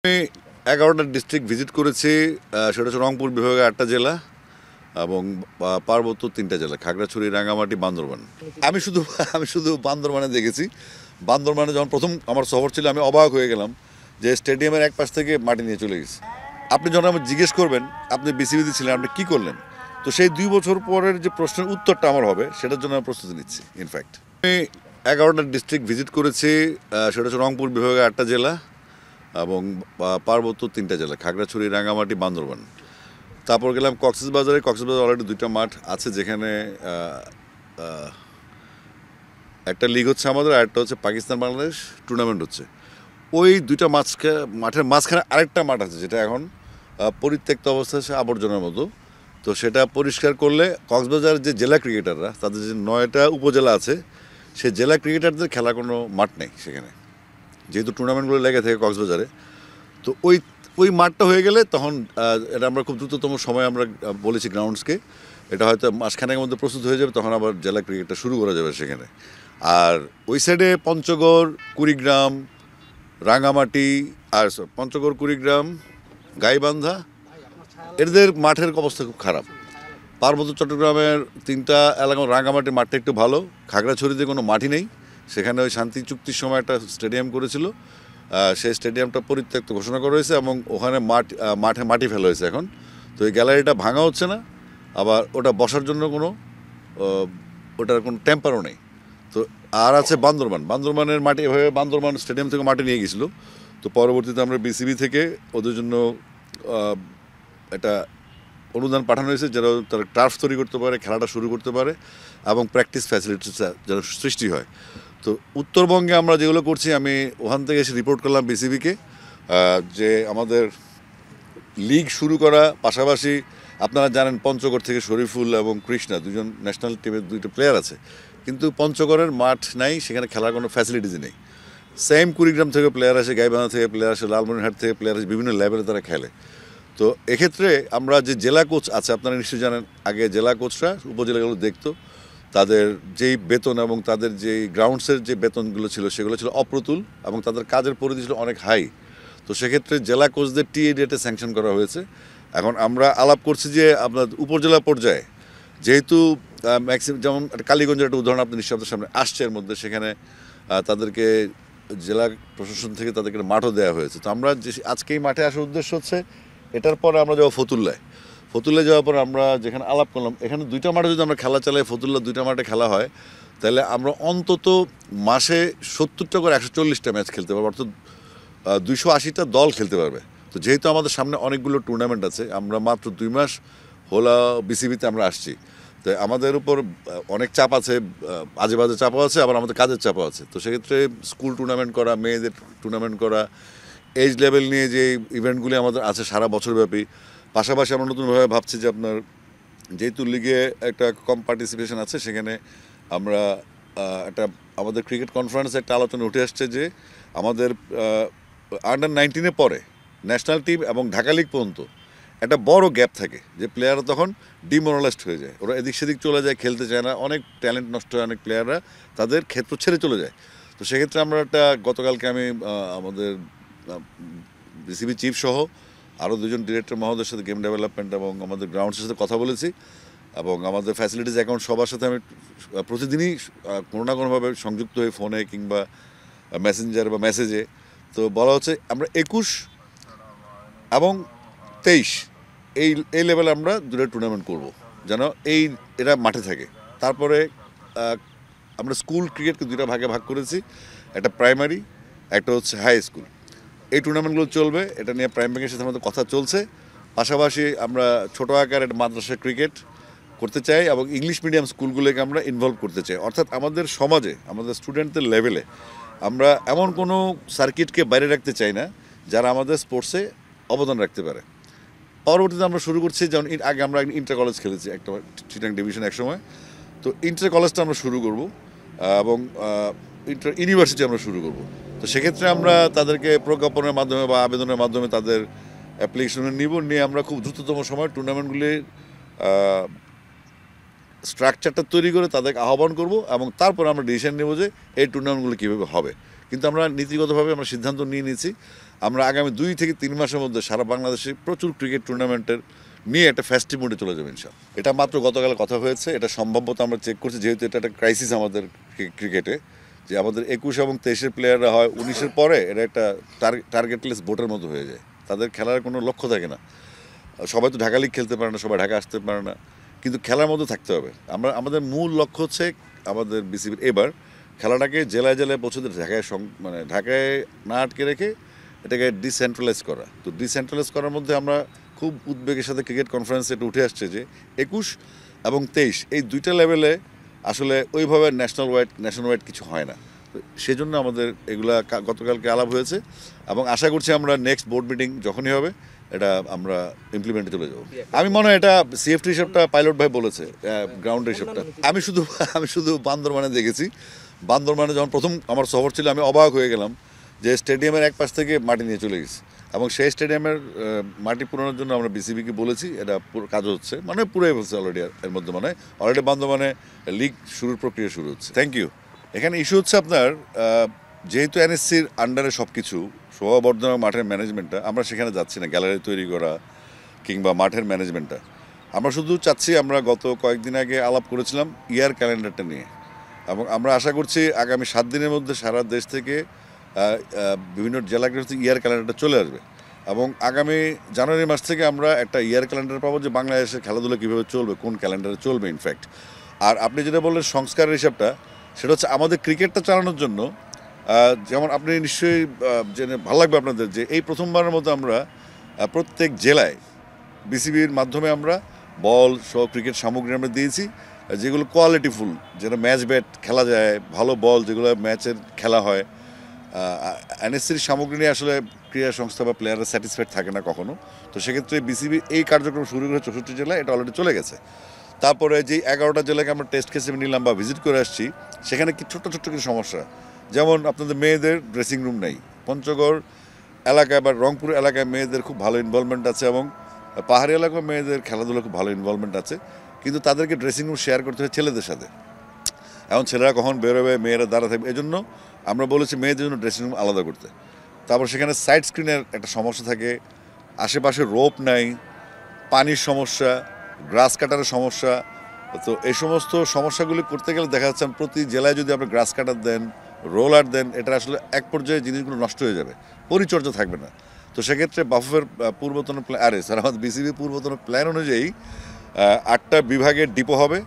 আমি 11টা district visit করেছি। সেটা হচ্ছে রংপুর বিভাগের 8টা জেলা এবং পার্বত্য 3টা জেলা, খাগড়াছড়ি, রাঙামাটি, বান্দরবান। আমি শুধু আমি শুধু বান্দরবানে দেখেছি। বান্দরবানে যখন প্রথম আমার সফর ছিল, আমি অবাক হয়ে গেলাম যে স্টেডিয়ামের এক পাশ থেকে মাটি নিয়ে চলে গেছে। আপনি যখন আমি জিজ্ঞেস করবেন আপনি বিসিবিতে ছিলেন, আপনি কী করলেন, তো সেই 2 বছর পরের যে প্রশ্নের উত্তরটা আমার হবে সেটার জন্য আমি প্রস্তুতি নিচ্ছি। ইনফ্যাক্ট আমি 11টা ডিস্ট্রিক্ট ভিজিট করেছি। সেটা হচ্ছে রংপুর বিভাগের 8টা জেলা এবং পার্বত্য 3টা জেলা, খাগড়াছড়ি, রাঙামাটি, বান্দরবান। তারপর গেলাম কক্সবাজারে। কক্সবাজার অলরেডি 2টা মাঠ আছে যেখানে একটা লিগ হচ্ছে আমাদের, আর একটা হচ্ছে পাকিস্তান বাংলাদেশ টুর্নামেন্ট হচ্ছে। ওই 2টা মাঠের মাঝখানে আরেকটা মাঠ আছে যেটা এখন পরিত্যক্ত অবস্থায় আছে, আবর্জনার মতো। তো সেটা পরিষ্কার করলে কক্সবাজারের যে জেলা ক্রিকেটাররা, তাদের যে 9টা উপজেলা আছে, সেই জেলা ক্রিকেটারদের খেলার কোনো মাঠ নেই সেখানে, যেহেতু টুর্নামেন্টগুলো লেগে থাকে কক্সবাজারে। তো ওই ওই মাঠটা হয়ে গেলে তখন এটা আমরা খুব দ্রুততম সময় আমরা বলেছি গ্রাউন্ডসকে, এটা হয়তো মাসখানেকের মধ্যে প্রস্তুত হয়ে যাবে, তখন আবার জেলা ক্রিকেটটা শুরু করা যাবে সেখানে। আর ওই সাইডে পঞ্চগড়, কুড়িগ্রাম, রাঙামাটি, আর পঞ্চগড়, কুড়িগ্রাম, গাইবান্ধা, এদের মাঠের অবস্থা খুব খারাপ। পার্বত্য চট্টগ্রামের 3টা এলাকা, রাঙামাটির মাঠটা একটু ভালো, খাগড়াছড়িতে কোনো মাঠই নেই। সেখানে ওই শান্তি চুক্তির সময় একটা স্টেডিয়াম করেছিল, সেই স্টেডিয়ামটা পরিত্যক্ত ঘোষণা করা হয়েছে এবং ওখানে মাঠে মাটি ফেলা হয়েছে এখন। তো এই গ্যালারিটা ভাঙা হচ্ছে না, আবার ওটা বসার জন্য ওটার কোনো টেম্পারও নেই। তো আর আছে বান্দরবানের মাটি, এভাবে বান্দরবান স্টেডিয়াম থেকে মাটি নিয়ে গেছিলো। তো পরবর্তীতে আমরা বিসিবি থেকে ওদের জন্য একটা অনুদান পাঠানো হয়েছে যেন তারা টার্ফ তৈরি করতে পারে, খেলাটা শুরু করতে পারে এবং প্র্যাকটিস ফ্যাসিলিটিস যেন সৃষ্টি হয়। তো উত্তরবঙ্গে আমরা যেগুলো করছি, আমি ওখান থেকে এসে রিপোর্ট করলাম বিসিবিকে যে আমাদের লিগ শুরু করা পাশাপাশি, আপনারা জানেন পঞ্চগড় থেকে শরীফুল এবং কৃষ্ণা 2জন ন্যাশনাল টিমের 2টা প্লেয়ার আছে, কিন্তু পঞ্চগড়ের মাঠ নাই, সেখানে খেলার কোনো ফ্যাসিলিটিস নেই। সেম কুড়িগ্রাম থেকে প্লেয়ার আসে, গাইবান্ধা থেকে প্লেয়ার আসে, লালমনিরহাট থেকে প্লেয়ার আসে, বিভিন্ন লেভেলে তারা খেলে। তো এক্ষেত্রে আমরা যে জেলা কোচ আছে, আপনারা নিশ্চয়ই জানেন, আগে জেলা কোচরা উপজেলাগুলো দেখতো, তাদের যেই বেতন এবং তাদের যেই গ্রাউন্ডসের যে বেতনগুলো ছিল সেগুলো ছিল অপ্রতুল এবং তাদের কাজের পরিধি ছিল অনেক হাই। তো সেক্ষেত্রে জেলা কোচদের টিএ রেটে স্যাংশন করা হয়েছে। এখন আমরা আলাপ করছি যে আপনার উপজেলা পর্যায়ে, যেহেতু ম্যাক্সিমাম, যেমন কালীগঞ্জের একটা উদাহরণ আপনি নিশ্চয় আপনার সামনে আসছে এর মধ্যে, সেখানে তাদেরকে জেলা প্রশাসন থেকে তাদেরকে মাঠও দেওয়া হয়েছে। তো আমরা যে আজকে এই মাঠে আসার উদ্দেশ্য হচ্ছে, এটার পরে আমরা যাবো ফতুল্লায় যাওয়ার পর আমরা যেখানে আলাপ করলাম, এখানে 2টা মাঠে যদি আমরা খেলা চালাই, ফতুল্লা 2টা মাঠে খেলা হয়, তাহলে আমরা অন্তত মাসে 70টা করে 140টা ম্যাচ খেলতে পারবো, অর্থাৎ 280টা দল খেলতে পারবে। তো যেহেতু আমাদের সামনে অনেকগুলো টুর্নামেন্ট আছে, আমরা মাত্র 2 মাস হলো বিসিবিতে আমরা আসছি, তো আমাদের উপর অনেক চাপ আছে, আজে বাজে চাপও আছে, আবার আমাদের কাজের চাপও আছে। তো সেক্ষেত্রে স্কুল টুর্নামেন্ট করা, মেয়েদের টুর্নামেন্ট করা, এজ লেভেল নিয়ে যে ইভেন্টগুলি আমাদের আছে সারা বছরব্যাপী, পাশাপাশি আমরা নতুনভাবে ভাবছি যে আপনার যেহেতু লিগে একটা কম পার্টিসিপেশন আছে, সেখানে আমরা একটা আমাদের ক্রিকেট কনফারেন্সে একটা আলোচনা উঠে আসছে যে আমাদের আন্ডার-19 পরে ন্যাশনাল টিম এবং ঢাকা লিগ পর্যন্ত একটা বড় গ্যাপ থাকে, যে প্লেয়াররা তখন ডিমোরালাইজড হয়ে যায়, ওরা এদিক সেদিক চলে যায়, খেলতে চায় না, অনেক ট্যালেন্ট নষ্ট হয়, অনেক প্লেয়াররা তাদের ক্ষেত্র ছেড়ে চলে যায়। তো সেক্ষেত্রে আমরা গতকালকে আমি আমাদের বিসিবি চিফ সহ আরও 2জন ডিরেক্টর মহোদয়ের সাথে, গেম ডেভেলপমেন্ট এবং আমাদের গ্রাউন্ডসের সাথে কথা বলেছি, এবং আমাদের ফ্যাসিলিটিস অ্যাকাউন্ট সবার সাথে আমি প্রতিদিনই কোনো না কোনোভাবে সংযুক্ত হয়ে, ফোনে কিংবা মেসেঞ্জার বা মেসেজে। তো বলা হচ্ছে আমরা 21 এবং 23 এই লেভেলে আমরা 2টা টুর্নামেন্ট করব, যেন এরা মাঠে থাকে। তারপরে আমরা স্কুল ক্রিকেটকে 2টা ভাগে ভাগ করেছি, একটা প্রাইমারি, একটা হচ্ছে হাই স্কুল। এই টুর্নামেন্টগুলো চলবে, এটা নিয়ে প্রাইম ব্যাংকের সাথে আমাদের কথা চলছে। পাশাপাশি আমরা ছোটো আকার একটা মাদ্রাসা ক্রিকেট করতে চাই এবং ইংলিশ মিডিয়াম স্কুলগুলোকে আমরা ইনভলভ করতে চাই। অর্থাৎ আমাদের সমাজে, আমাদের স্টুডেন্টদের লেভেলে আমরা এমন কোনো সার্কিটকে বাইরে রাখতে চাই না যারা আমাদের স্পোর্টসে অবদান রাখতে পারে। পরবর্তীতে আমরা শুরু করছি, যেমন আগে আমরা ইন্টার কলেজ খেলেছি একটা চিটাং ডিভিশন একসময়, তো ইন্টার কলেজটা আমরা শুরু করব এবং ইন্টার ইউনিভার্সিটি আমরা শুরু করব। তো সেক্ষেত্রে আমরা তাদেরকে প্রজ্ঞাপনের মাধ্যমে বা আবেদনের মাধ্যমে তাদের অ্যাপ্লিকেশনে নিয়ে আমরা খুব দ্রুততম সময় টুর্নামেন্টগুলির স্ট্রাকচারটা তৈরি করে তাদেরকে আহ্বান করব এবং তারপর আমরা ডিসিশন নেব যে এই টুর্নামেন্টগুলো কীভাবে হবে। কিন্তু আমরা নীতিগতভাবে আমরা সিদ্ধান্ত নিয়ে নিয়েছি, আমরা আগামী 2 থেকে 3 মাসের মধ্যে সারা বাংলাদেশে প্রচুর ক্রিকেট টুর্নামেন্টের নিয়ে একটা ফেস্টিভ মোডে চলে যাবে ইনশাআল্লাহ। এটা মাত্র গতকাল কথা হয়েছে, এটা সম্ভাব্যতা আমরা চেক করছি, যেহেতু এটা একটা ক্রাইসিস আমাদের ক্রিকেটে, যে আমাদের 21 এবং 23-এর প্লেয়াররা হয় 19-এর পরে এটা একটা টার্গেটলেস বোটের মতো হয়ে যায়, তাদের খেলার কোনো লক্ষ্য থাকে না। সবাই তো ঢাকা লিগ খেলতে পারে না, সবাই ঢাকা আসতে পারে না, কিন্তু খেলার মধ্যে থাকতে হবে। আমাদের মূল লক্ষ্য হচ্ছে আমাদের বিসিবির এবার খেলাটাকে জেলায় জেলায় পৌঁছে দিয়ে ঢাকায় মানে ঢাকায় না আটকে রেখে এটাকে ডিসেন্ট্রালাইজ করা। তো ডিসেন্ট্রালাইজ করার মধ্যে আমরা খুব উদ্বেগের সাথে ক্রিকেট কনফারেন্সে এটা উঠে আসছে যে 21 এবং 23 এই দুইটা লেভেলে আসলে ওইভাবে ন্যাশনাল ওয়াইড কিছু হয় না। তো সেজন্য আমাদের এগুলা গতকালকে আলাপ হয়েছে এবং আশা করছি আমরা নেক্সট বোর্ড মিটিং যখনই হবে এটা আমরা ইমপ্লিমেন্টে চলে যাব। আমি মনে হয় এটা সিএফটি হিসাবটা পাইলট ভাই বলেছে, গ্রাউন্ডের হিসাবটা আমি শুধু বান্দরবানে দেখেছি। বান্দরবানে যখন প্রথম আমার সফর ছিল আমি অবাক হয়ে গেলাম যে স্টেডিয়ামের এক পাশ থেকে মাটি নিয়ে চলে গেছে এবং সেই স্টেডিয়ামের মাটি পুরানোর জন্য আমরা বিসিবিকে বলেছি, এটা কাজ হচ্ছে, মানে পুরাই বলছে অলরেডি। এর মধ্যে মানে অলরেডি বান্দরবানে লিগ শুরুর প্রক্রিয়া শুরু হচ্ছে। Thank you. এখানে ইস্যু হচ্ছে আপনার যেহেতু এনএসসির আন্ডারে সব কিছু, শোভাবর্ধনা মাঠের ম্যানেজমেন্টটা আমরা সেখানে যাচ্ছি না, গ্যালারি তৈরি করা কিংবা মাঠের ম্যানেজমেন্টটা। আমরা শুধু চাচ্ছি, আমরা গত কয়েকদিন আগে আলাপ করেছিলাম ইয়ার ক্যালেন্ডারটা নিয়ে এবং আমরা আশা করছি আগামী 7 দিনের মধ্যে সারা দেশ থেকে বিভিন্ন জেলাগুলোতে ইয়ার ক্যালেন্ডারটা চলে আসবে এবং আগামী জানুয়ারি মাস থেকে আমরা একটা ইয়ার ক্যালেন্ডার পাবো যে বাংলাদেশের খেলাধুলা কীভাবে চলবে, কোন ক্যালেন্ডারে চলবে ইনফ্যাক্ট। আর আপনি যেটা বললেন সংস্কারের হিসাবটা, সেটা হচ্ছে আমাদের ক্রিকেটটা চালানোর জন্য, যেমন আপনি নিশ্চয়ই জেনে ভালো লাগবে আপনাদের যে এই প্রথমবারের মতো আমরা প্রত্যেক জেলায় বিসিবির মাধ্যমে আমরা বল সহ ক্রিকেট সামগ্রী আমরা দিয়েছি, যেগুলো কোয়ালিটিফুল, যেটা ম্যাচ ব্যাট খেলা যায়, ভালো বল যেগুলো ম্যাচের খেলা হয়। এনএসসির সামগ্রী নিয়ে আসলে ক্রীড়া সংস্থা বা প্লেয়াররা স্যাটিসফাইড থাকে না কখনো। তো সেক্ষেত্রে বিসিবি এই কার্যক্রম শুরু করে 64 জেলায় এটা অলরেডি চলে গেছে। তারপরে যে 11টা জেলাকে আমরা টেস্ট কেসে নিলাম বা ভিজিট করে আসছি, সেখানে কি ছোট্ট ছোট্ট কিছু সমস্যা, যেমন আপনাদের মেয়েদের ড্রেসিং রুম নেই। পঞ্চগড় এলাকায় বা রংপুর এলাকায় মেয়েদের খুব ভালো ইনভলভমেন্ট আছে এবং পাহাড়ি এলাকায় মেয়েদের খেলাধুলা খুব ভালো ইনভলভমেন্ট আছে, কিন্তু তাদেরকে ড্রেসিং রুম শেয়ার করতে হয় ছেলেদের সাথে। এখন ছেলেরা কখন বেরোবে, মেয়েরা দাঁড়া থাকবে, এই জন্য আমরা বলেছি মেয়েদের জন্য ড্রেসিং রুম আলাদা করতে। তারপর সেখানে সাইড স্ক্রিনের একটা সমস্যা থাকে, আশেপাশে রোপ নাই, পানির সমস্যা, গ্রাস কাটারের সমস্যা। তো এই সমস্ত সমস্যাগুলি করতে গেলে দেখা যাচ্ছে প্রতি জেলায় যদি আপনি গ্রাস কাটার দেন, রোলার দেন, এটা আসলে এক পর্যায়ে জিনিসগুলো নষ্ট হয়ে যাবে, পরিচর্যা থাকবে না। তো সেক্ষেত্রে বাফুফের পূর্বতন আমাদের বিসিবি পূর্বতন প্ল্যান অনুযায়ী 8টা বিভাগের ডিপো হবে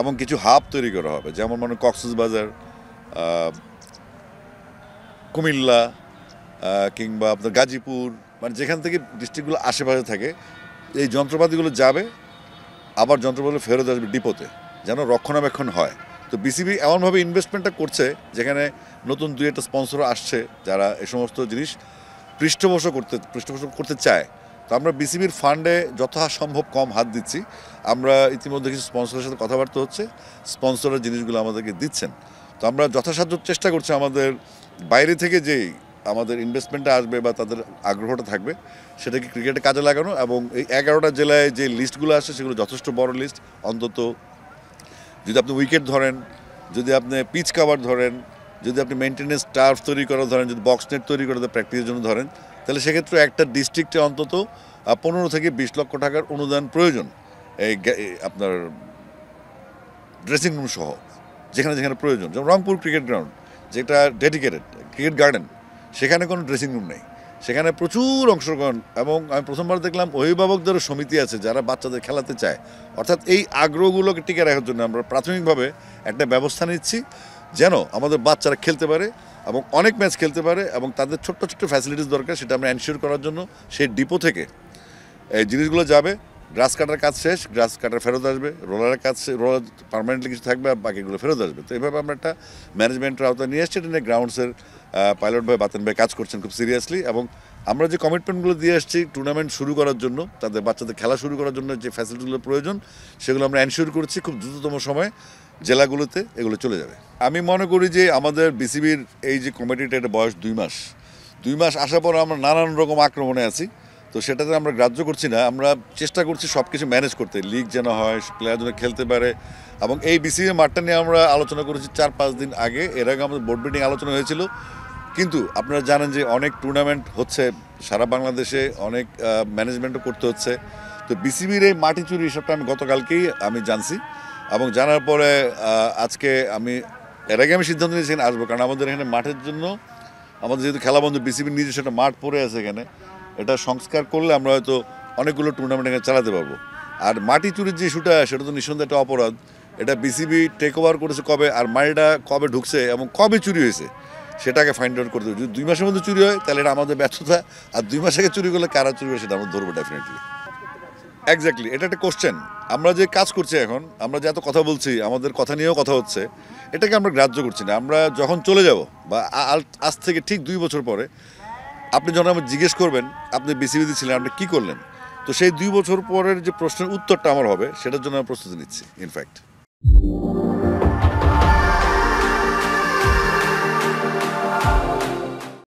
এবং কিছু হাব তৈরি করা হবে, যেমন মানে কক্সবাজার, কুমিল্লা কিংবা আপনার গাজীপুর, মানে যেখান থেকে ডিস্ট্রিক্টগুলো আশেপাশে থাকে এই যন্ত্রপাতিগুলো যাবে, আবার যন্ত্রপাতি ফেরত আসবে ডিপোতে, যেন রক্ষণাবেক্ষণ হয়। তো বিসিবি এমনভাবে ইনভেস্টমেন্টটা করছে যেখানে নতুন 2-1টা স্পন্সর আসছে যারা এই সমস্ত জিনিস পৃষ্ঠপোষক করতে চায়। তো আমরা বিসিবির ফান্ডে যথাসম্ভব কম হাত দিচ্ছি। আমরা ইতিমধ্যে কিছু স্পন্সরের সাথে কথাবার্তা হচ্ছে, স্পন্সরের জিনিসগুলো আমাদেরকে দিচ্ছেন। তো আমরা যথাসাধ্য চেষ্টা করছি আমাদের বাইরে থেকে যেই আমাদের ইনভেস্টমেন্টটা আসবে বা তাদের আগ্রহটা থাকবে সেটাকে ক্রিকেটে কাজে লাগানো এবং এই 11টা জেলায় যে লিস্টগুলো আসে সেগুলো যথেষ্ট বড় লিস্ট। অন্তত যদি আপনি উইকেট ধরেন, যদি আপনি পিচ কাভার ধরেন, যদি আপনি মেনটেনেন্স টার্ফ তৈরি করা ধরেন, যদি বক্স নেট তৈরি করে প্র্যাকটিসের জন্য ধরেন, তাহলে সেক্ষেত্রে একটা ডিস্ট্রিক্টে অন্তত 15 থেকে 20 লক্ষ টাকার অনুদান প্রয়োজন এই আপনার ড্রেসিং রুম সহ, যেখানে যেখানে প্রয়োজন। যেমন রংপুর ক্রিকেট গ্রাউন্ড যেটা ডেডিকেটেড ক্রিকেট গার্ডেন, সেখানে কোনো ড্রেসিং রুম নেই, সেখানে প্রচুর অংশগ্রহণ। এবং আমি প্রথমবার দেখলাম অভিভাবকদেরও সমিতি আছে যারা বাচ্চাদের খেলাতে চায়। অর্থাৎ এই আগ্রহগুলোকে টিকে রাখার জন্য আমরা প্রাথমিকভাবে একটা ব্যবস্থা নিচ্ছি যেন আমাদের বাচ্চারা খেলতে পারে এবং অনেক ম্যাচ খেলতে পারে এবং তাদের ছোট্ট ছোট্ট ফ্যাসিলিটিস দরকার, সেটা আমরা এনশিওর করার জন্য সেই ডিপো থেকে এই জিনিসগুলো যাবে। গ্রাস কাটার কাজ শেষ, গ্রাস কাটার ফেরত আসবে, রোলারের কাজ রোলার পার্মানেন্টলি কিছু থাকবে আর বাকিগুলো ফেরত আসবে। তো এইভাবে আমরা একটা ম্যানেজমেন্টের আওতায় নিয়ে এসছি। এটা নিয়ে গ্রাউন্ডসের পাইলট ভাই, বাতেন ভাই কাজ করছেন খুব সিরিয়াসলি এবং আমরা যে কমিটমেন্টগুলো দিয়ে আসছি টুর্নামেন্ট শুরু করার জন্য, তাদের বাচ্চাদের খেলা শুরু করার জন্য যে ফ্যাসিলিটিগুলো প্রয়োজন সেগুলো আমরা এনশিওর করছি খুব দ্রুততম সময়ে জেলাগুলোতে এগুলো চলে যাবে। আমি মনে করি যে আমাদের বিসিবির এই যে কমিটিটা, এটা বয়স 2 মাস আসার পর আমরা নানান রকম আক্রমণে আছি। তো সেটাতে আমরা গ্রাহ্য করছি না, আমরা চেষ্টা করছি সব কিছু ম্যানেজ করতে, লিগ যেন হয়, প্লেয়ার যেন খেলতে পারে। এবং এই বিসিবি মাঠটা নিয়ে আমরা আলোচনা করেছি 4-5 দিন আগে। এর আগে আমাদের বোর্ড মিটিং আলোচনা হয়েছিল কিন্তু আপনারা জানেন যে অনেক টুর্নামেন্ট হচ্ছে সারা বাংলাদেশে, অনেক ম্যানেজমেন্টও করতে হচ্ছে। তো বিসিবির এই মাটি চুরি হিসাবটা আমি গতকালকেই জানছি, এবং জানার পরে আজকে এর আগে আমি সিদ্ধান্ত নিয়েছি এখানে আসবো, কারণ আমাদের এখানে মাঠের জন্য আমাদের যেহেতু খেলা বন্ধ, বিসিবির নিজস্ব একটা মাঠ পড়ে আছে এখানে, এটা সংস্কার করলে আমরা হয়তো অনেকগুলো টুর্নামেন্ট এখানে চালাতে পারবো। আর মাটি চুরির যে ইস্যুটা, সেটা তো নিঃসন্দেহে একটা অপরাধ। এটা বিসিবি টেক ওভার করেছে কবে, আর মাটিটা কবে ঢুকছে এবং কবে চুরি হয়েছে সেটাকে ফাইন্ড আউট করতে হবে। যদি 2 মাসের মধ্যে চুরি হয় তাহলে এটা আমাদের ব্যর্থতা, আর 2 মাস আগে চুরি করলে কারা চুরি হয় সেটা আমরা ধরবো ডেফিনেটলি। এক্স্যাক্টলি, এটা একটা কোশ্চেন। আমরা যে কাজ করছি এখন, আমরা যে এত কথা বলছি, আমাদের কথা নিয়েও কথা হচ্ছে, এটাকে আমরা গ্রাহ্য করছি না। আমরা যখন চলে যাব, বা আজ থেকে ঠিক 2 বছর পরে আপনি যখন আমাকে জিজ্ঞেস করবেন আপনি বিসিবিতে ছিলেন, আপনি কী করলেন, তো সেই 2 বছর পরের যে প্রশ্নের উত্তরটা আমার হবে, সেটার জন্য আমি প্রস্তুতি নিচ্ছি ইনফ্যাক্ট।